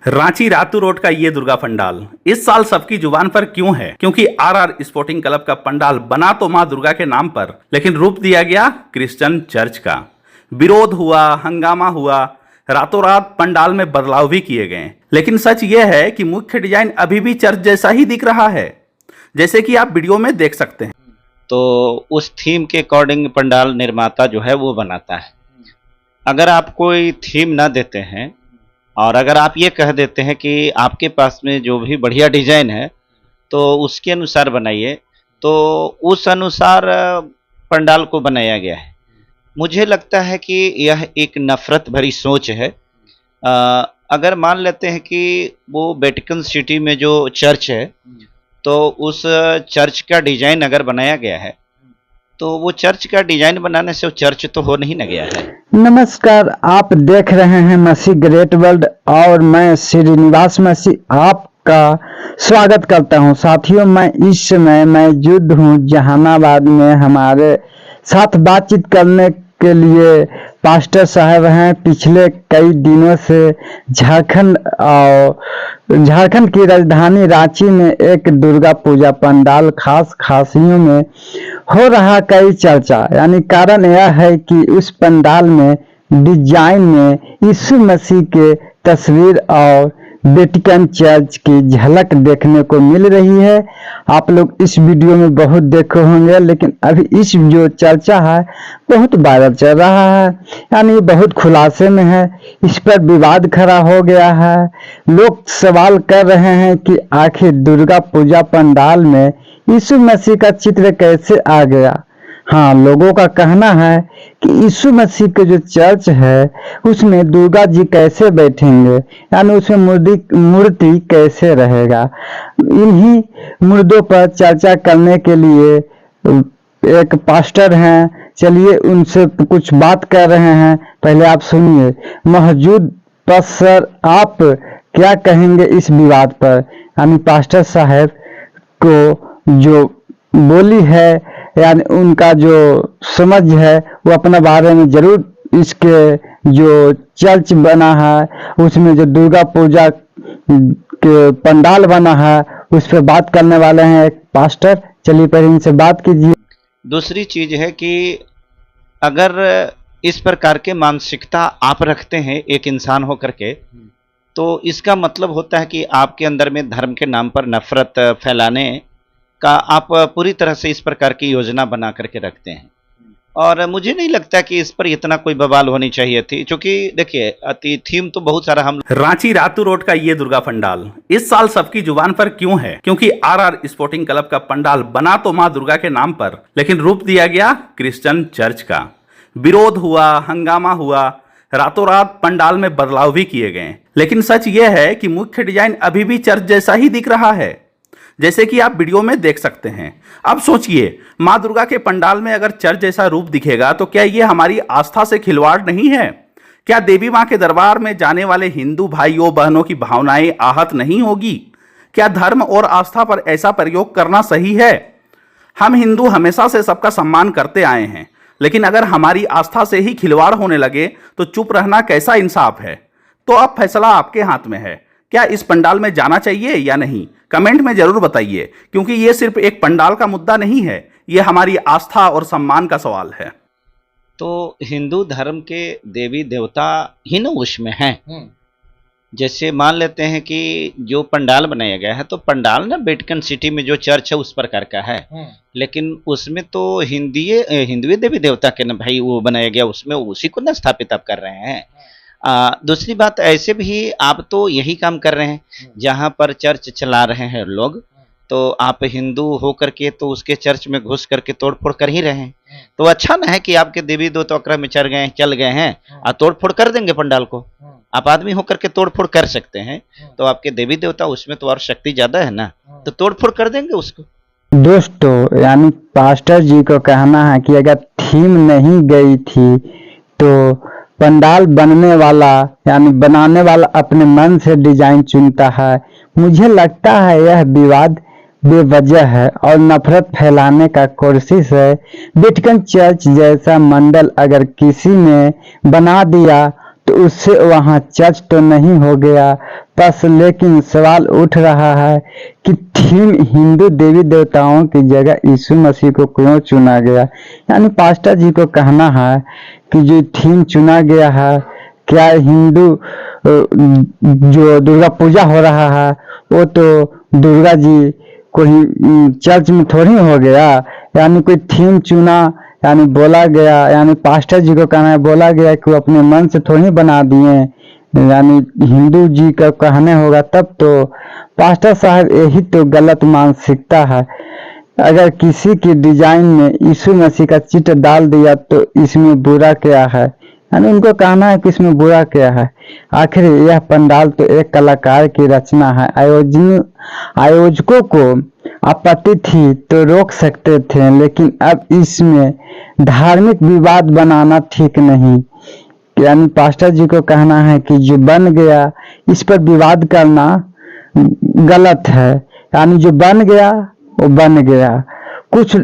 Ranchi Ratu road का ये दुर्गा पंडाल इस साल सबकी जुबान पर क्यों है? क्योंकि आरआर स्पोर्टिंग क्लब का पंडाल बना तो मां दुर्गा के नाम पर, लेकिन रूप दिया गया क्रिश्चियन चर्च का। विरोध हुआ, हंगामा हुआ, रातों रात पंडाल में बदलाव भी किए गए, लेकिन सच यह है कि मुख्य डिजाइन अभी भी चर्च जैसा ही दिख रहा है, जैसे कि आप वीडियो में देख सकते हैं। तो उस थीम के अकॉर्डिंग पंडाल निर्माता जो है वो बनाता है। अगर आप कोई थीम ना देते हैं और अगर आप ये कह देते हैं कि आपके पास में जो भी बढ़िया डिजाइन है तो उसके अनुसार बनाइए, तो उस अनुसार पंडाल को बनाया गया है। मुझे लगता है कि यह एक नफरत भरी सोच है। अगर मान लेते हैं कि वो वेटिकन सिटी में जो चर्च है तो उस चर्च का डिजाइन अगर बनाया गया है तो वो चर्च का डिजाइन बनाने से वो चर्च तो हो नहीं न गया है। नमस्कार, आप देख रहे हैं मसीह ग्रेट वर्ल्ड और मैं श्रीनिवास मसीह आपका स्वागत करता हूं। साथियों, मैं इस समय मौजूद हूं जहानाबाद में। हमारे साथ बातचीत करने के लिए पास्टर साहब हैं। पिछले कई दिनों से झारखंड की राजधानी रांची में एक दुर्गा पूजा पंडाल खास खासियों में हो रहा कई चर्चा। यानी कारण यह है कि उस पंडाल में डिजाइन में यीशु मसीह के तस्वीर और वेटिकन चर्च की झलक देखने को मिल रही है। आप लोग इस वीडियो में बहुत देखे होंगे, लेकिन अभी इस जो चर्चा है बहुत वायरल चल रहा है, यानी बहुत खुलासे में है। इस पर विवाद खड़ा हो गया है। लोग सवाल कर रहे हैं कि आखिर दुर्गा पूजा पंडाल में यीशु मसीह का चित्र कैसे आ गया। हाँ, लोगों का कहना है कि यीशु मसीह के जो चर्च है उसमें दुर्गा जी कैसे बैठेंगे, यानी उसमें मूर्ति कैसे रहेगा। इन्हीं मुद्दों पर चर्चा करने के लिए एक पास्टर हैं, चलिए उनसे कुछ बात कर रहे हैं। पहले आप सुनिए। मौजूद पास्टर, आप क्या कहेंगे इस विवाद पर? यानी पास्टर साहब को जो बोली है, यानी उनका जो समझ है वो अपने बारे में जरूर इसके जो चर्च बना है उसमें जो दुर्गा पूजा के पंडाल बना है उस पर बात करने वाले हैं एक पास्टर। चलिए पहले इनसे बात कीजिए। दूसरी चीज है कि अगर इस प्रकार के मानसिकता आप रखते हैं एक इंसान होकर के, तो इसका मतलब होता है कि आपके अंदर में धर्म के नाम पर नफरत फैलाने का आप पूरी तरह से इस प्रकार की योजना बना करके रखते हैं। और मुझे नहीं लगता कि इस पर इतना कोई बवाल होनी चाहिए थी, क्योंकि देखिए थीम तो बहुत सारा हम। रांची रातू रोड का ये दुर्गा पंडाल इस साल सबकी जुबान पर क्यों है? क्योंकि आरआर स्पोर्टिंग क्लब का पंडाल बना तो मां दुर्गा के नाम पर, लेकिन रूप दिया गया क्रिश्चियन चर्च का। विरोध हुआ, हंगामा हुआ, रातों रात पंडाल में बदलाव भी किए गए, लेकिन सच यह है कि मुख्य डिजाइन अभी भी चर्च जैसा ही दिख रहा है, जैसे कि आप वीडियो में देख सकते हैं। अब सोचिए, मां दुर्गा के पंडाल में अगर चर्च जैसा रूप दिखेगा तो क्या यह हमारी आस्था से खिलवाड़ नहीं है? क्या देवी मां के दरबार में जाने वाले हिंदू भाइयों बहनों की भावनाएं आहत नहीं होगी? क्या धर्म और आस्था पर ऐसा प्रयोग करना सही है? हम हिंदू हमेशा से सबका सम्मान करते आए हैं, लेकिन अगर हमारी आस्था से ही खिलवाड़ होने लगे तो चुप रहना कैसा इंसाफ है? तो अब फैसला आपके हाथ में है। क्या इस पंडाल में जाना चाहिए या नहीं? कमेंट में जरूर बताइए, क्योंकि ये सिर्फ एक पंडाल का मुद्दा नहीं है, ये हमारी आस्था और सम्मान का सवाल है। तो हिंदू धर्म के देवी देवता ही ना उसमें हैं। जैसे मान लेते हैं कि जो पंडाल बनाया गया है तो पंडाल ना वेटिकन सिटी में जो चर्च है उस प्रकार का है, लेकिन उसमें तो हिंदुए देवी देवता के ना भाई वो बनाया गया, उसमें उसी को ना स्थापित आप कर रहे हैं। दूसरी बात, ऐसे भी आप तो यही काम कर रहे हैं जहां पर चर्च चला रहे हैं लोग, तो आप हिंदू होकर के तो उसके चर्च में घुस करके तोड़फोड़ कर ही रहे हैं। तो अच्छा ना है कि आपके देवी दो तो में चल गए हैं और तोड़फोड़ कर देंगे पंडाल को। आप आदमी होकर के तोड़फोड़ कर सकते हैं, तो आपके देवी देवता उसमें तो और शक्ति ज्यादा है ना, तो तोड़फोड़ कर देंगे उसको। दोस्तों, यानी पास्टर जी को कहना है कि अगर थीम नहीं गई थी तो पंडाल बनने वाला यानी बनाने वाला अपने मन से डिजाइन चुनता है। मुझे लगता है यह विवाद बेवजह है और नफरत फैलाने का कोशिश है। वेटिकन चर्च जैसा मंडल अगर किसी ने बना दिया तो उससे वहाँ चर्च तो नहीं हो गया। बस लेकिन सवाल उठ रहा है कि थीम हिंदू देवी देवताओं की जगह यीशु मसीह को क्यों चुना गया। यानी पास्टर जी को कहना है कि जो थीम चुना गया है, क्या हिंदू जो दुर्गा पूजा हो रहा है वो तो दुर्गा जी को ही चर्च में थोड़ी हो गया। यानी कोई थीम चुना, यानी बोला गया, यानी पास्टर जी को कहना है, बोला गया कि वो अपने मन से थोड़ी बना दिए, यानी हिंदू जी का कहने होगा तब तो। पास्टर साहब यही तो गलत मानसिकता है। अगर किसी की डिजाइन में यीशु मसीह का चित्र डाल दिया तो इसमें बुरा क्या है। यानी उनको कहना है कि इसमें बुरा क्या है। आखिर यह पंडाल तो एक कलाकार की रचना है। आयोजकों को आपत्ति थी तो रोक सकते थे, लेकिन अब इसमें धार्मिक विवाद बनाना ठीक नहीं। यानी पास्टर जी को कहना है कि जो बन गया इस पर विवाद करना गलत है। यानी जो बन गया वो बन गया। कुछ